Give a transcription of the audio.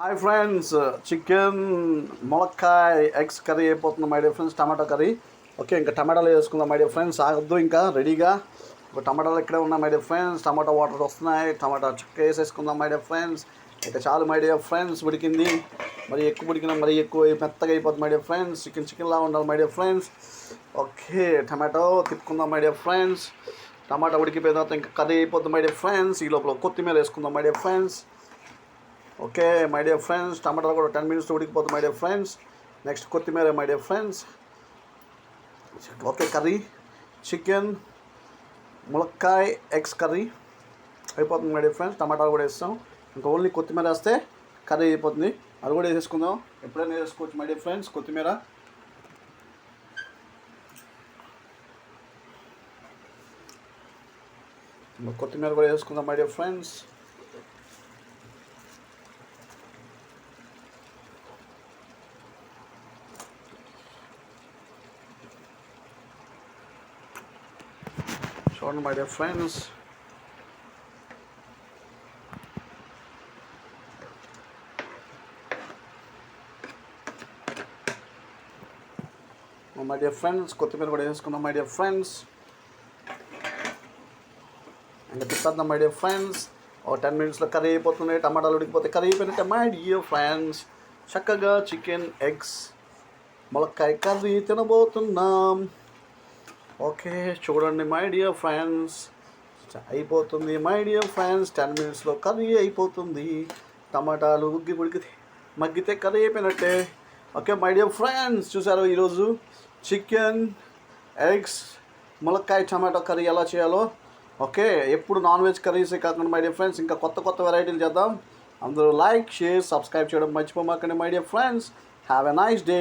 Hi friends, chicken ములక్కాయ eggs curry అయిపోతుంది my dear friends. Tomato curry. Okay, ఇంకా టమాటాలు వేసుకుందాం మై డియర్ ఫ్రెండ్స్. ఆగద్దు ఇంకా రెడీగా. టమాటాలు ఇక్కడే ఉన్నాయి my dear friends. Tomato water వస్తున్నాయి. టమాటా చుక్క వేసేసుకుందాం మై డియర్ ఫ్రెండ్స్. ఇక చాలు మై డియర్ ఫ్రెండ్స్. ఉడికింది, మరి ఎక్కువ ఉడికినా మరి ఎక్కువ మెత్తగా అయిపోతుంది మై డియర్ ఫ్రెండ్స్. చికెన్లా ఉండాలి my dear friends. Okay, tomato తిప్పుకుందాం మై డియర్ ఫ్రెండ్స్. టమాటా ఉడికిపోయిన తర్వాత ఇంకా కర్రీ అయిపోతుంది మై డియర్ ఫ్రెండ్స్. ఈ లోపల కొత్తిమీర వేసుకుందాం my dear friends. Okay my dear friends, టమాటాలు కూడా 10 minutes ఉడికిపోతుంది మై డియర్ ఫ్రెండ్స్. నెక్స్ట్ కొత్తిమీర my dear friends. Okay, curry chicken ములక్కాయ ఎగ్స్ కర్రీ అయిపోతుంది మై డియర్ ఫ్రెండ్స్. టమాటాలు కూడా వేస్తాం. ఇంకా ఓన్లీ కొత్తిమీర వేస్తే కర్రీ అయిపోతుంది. అది కూడా వేసేసుకుందాం. ఎప్పుడైనా వేసుకోవచ్చు మై డియర్ ఫ్రెండ్స్ కొత్తిమీర. కొత్తిమీర కూడా వేసుకుందాం మై డియర్ ఫ్రెండ్స్. చూడండి my dear friends. My dear friends, కొత్తిమీర కూడా వేసుకుందాం మై డియర్ ఫ్రెండ్స్. ఇంకా తిప్పేద్దాం మై డియర్ ఫ్రెండ్స్. ఒక 10 minutesలో కర్రీ అయిపోతుంది. టమాటాలు ఉడికిపోతే కర్రీ అయిపోయినట్టే మై డియర్ ఫ్రెండ్స్. చక్కగా చికెన్ ఎగ్స్ ములక్కాయ కర్రీ తినబోతున్నాం. ఓకే చూడండి మై డియర్ ఫ్రెండ్స్, అయిపోతుంది మై డియర్ ఫ్రెండ్స్. 10 minutesలో కర్రీ అయిపోతుంది. టమాటాలు ఉడికితే మగ్గితే కర్రీ అయిపోయినట్టే. ఓకే మై డియర్ ఫ్రెండ్స్, చూసారు ఈరోజు చికెన్ ఎగ్స్ ములక్కాయ టమాటో కర్రీ ఎలా చేయాలో. ఓకే, ఎప్పుడు నాన్ వెజ్ కర్రీసే కాకుండా మై డియర్ ఫ్రెండ్స్ ఇంకా కొత్త కొత్త వెరైటీలు చేద్దాం. అందరూ లైక్ షేర్ సబ్స్క్రైబ్ చేయడం మర్చిపోమాకండి my dear friends. Have a nice day.